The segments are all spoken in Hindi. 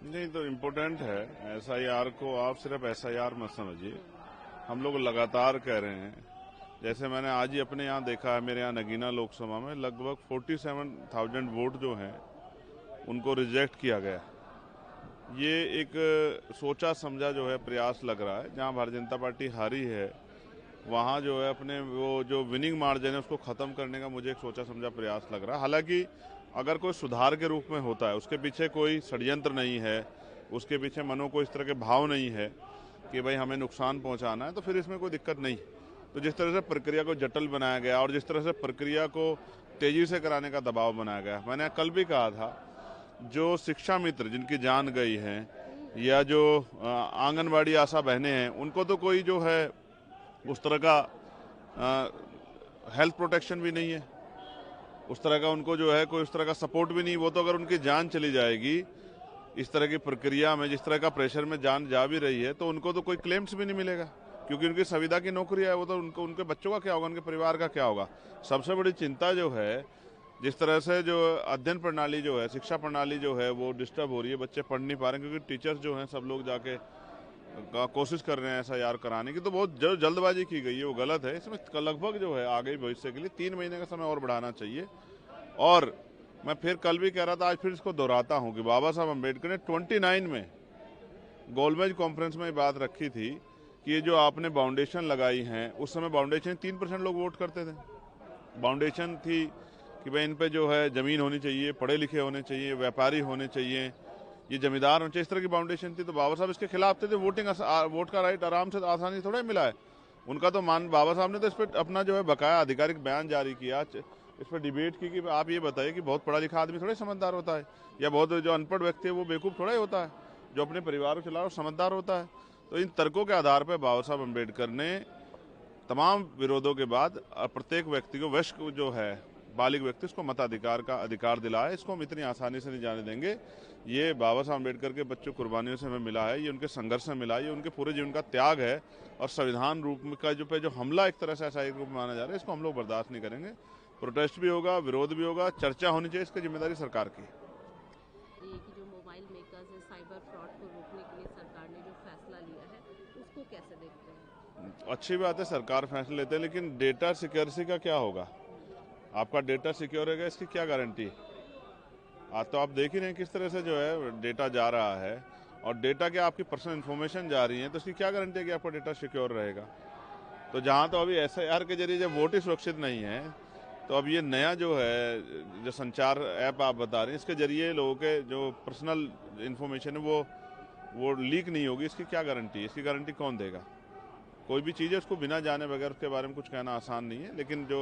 नहीं तो इम्पोर्टेंट है। एसआईआर को आप सिर्फ एसआईआर मत समझिए, हम लोग लगातार कह रहे हैं। जैसे मैंने आज ही अपने यहाँ देखा है, मेरे यहाँ नगीना लोकसभा में लगभग 47,000 वोट जो हैं उनको रिजेक्ट किया गया। ये एक सोचा समझा जो है प्रयास लग रहा है। जहाँ भारतीय जनता पार्टी हारी है वहाँ जो है अपने वो जो विनिंग मार्जिन है उसको ख़त्म करने का मुझे एक सोचा समझा प्रयास लग रहा है। हालांकि अगर कोई सुधार के रूप में होता है, उसके पीछे कोई षड्यंत्र नहीं है, उसके पीछे मनो को इस तरह के भाव नहीं है कि भाई हमें नुकसान पहुंचाना है, तो फिर इसमें कोई दिक्कत नहीं। तो जिस तरह से प्रक्रिया को जटिल बनाया गया और जिस तरह से प्रक्रिया को तेजी से कराने का दबाव बनाया गया, मैंने कल भी कहा था, जो शिक्षा मित्र जिनकी जान गई है या जो आंगनबाड़ी आशा बहनें हैं, उनको तो कोई जो है उस तरह का हेल्थ प्रोटेक्शन भी नहीं है, उस तरह का उनको जो है कोई उस तरह का सपोर्ट भी नहीं। वो तो अगर उनकी जान चली जाएगी इस तरह की प्रक्रिया में, जिस तरह का प्रेशर में जान जा भी रही है, तो उनको तो कोई क्लेम्स भी नहीं मिलेगा, क्योंकि उनकी संविदा की नौकरी है। वो तो उनके बच्चों का क्या होगा, उनके परिवार का क्या होगा। सबसे बड़ी चिंता जो है, जिस तरह से जो अध्ययन प्रणाली जो है, शिक्षा प्रणाली जो है वो डिस्टर्ब हो रही है, बच्चे पढ़ नहीं पा रहे हैं, क्योंकि टीचर्स जो हैं सब लोग जाके कोशिश कर रहे हैं एसआईआर कराने की। तो बहुत जल्दबाजी की गई है, वो गलत है। इसमें लगभग जो है आगे भविष्य के लिए 3 महीने का समय और बढ़ाना चाहिए। और मैं फिर कल भी कह रहा था, आज फिर इसको दोहराता हूं कि बाबा साहब अम्बेडकर ने 29 में गोलमेज कॉन्फ्रेंस में बात रखी थी कि ये जो आपने बाउंडेशन लगाई हैं, उस समय बाउंडेशन 3% लोग वोट करते थे। बाउंडेशन थी कि भाई इन पे जो है जमीन होनी चाहिए, पढ़े लिखे होने चाहिए, व्यापारी होने चाहिए, ये जमींदार होने चाहिए, इस तरह की बाउंडेशन थी। तो बाबा साहब इसके खिलाफ थे। वोट का राइट आराम से आसानी से थोड़ा मिला है उनका। तो बाबा साहब ने तो इस पर अपना जो है बकाया आधिकारिक बयान जारी किया, इस पर डिबेट की कि आप ये बताइए कि बहुत पढ़ा लिखा आदमी थोड़ा समझदार होता है, या बहुत जो अनपढ़ व्यक्ति है वो बेवकूफ़ थोड़ा ही होता है, जो अपने परिवार को चला रहा है समझदार होता है। तो इन तर्कों के आधार पर बाबा साहब अम्बेडकर ने तमाम विरोधों के बाद प्रत्येक व्यक्ति को, वयस्क जो है बालिग व्यक्ति, उसको मताधिकार का अधिकार दिलाया। इसको हम इतनी आसानी से नहीं जाने देंगे। ये बाबा साहब अम्बेडकर के बच्चों कुर्बानियों से हमें मिला है, ये उनके संघर्ष से मिला है, ये उनके पूरे जीवन का त्याग है। और संविधान रूप में का जो हमला एक तरह से ऐसा एक रूप माना जा रहा है, इसको हम लोग बर्दाश्त नहीं करेंगे। प्रोटेस्ट भी होगा, विरोध भी होगा, चर्चा होनी चाहिए, इसकी जिम्मेदारी सरकार की। जो मोबाइल मेकर्स है, साइबर फ्रॉड को रोकने के लिए सरकार ने जो फैसला लिया है, उसको कैसे देखते हैं? अच्छी बात है, सरकार फैसले लेते हैं, लेकिन डेटा सिक्योरिटी का क्या होगा? आपका डेटा सिक्योर रहेगा, इसकी क्या गारंटी? आज तो आप देख ही रहे हैं किस तरह से जो है डेटा जा रहा है, और डेटा के आपकी पर्सनल इन्फॉर्मेशन जा रही है, तो इसकी क्या गारंटी है कि आपका डेटा सिक्योर रहेगा? तो जहां तो अभी एसआईआर के जरिए जब वोट ही सुरक्षित नहीं है, तो अब ये नया जो है जो संचार ऐप आप बता रहे हैं, इसके जरिए लोगों के जो पर्सनल इन्फॉर्मेशन है वो लीक नहीं होगी, इसकी क्या गारंटी है? इसकी गारंटी कौन देगा? कोई भी चीज़ है उसको बिना जाने बगैर उसके बारे में कुछ कहना आसान नहीं है, लेकिन जो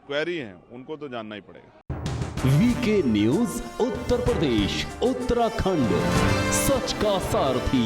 क्वेरी हैं उनको तो जानना ही पड़ेगा। वीके न्यूज उत्तर प्रदेश उत्तराखंड, सच का सारथी।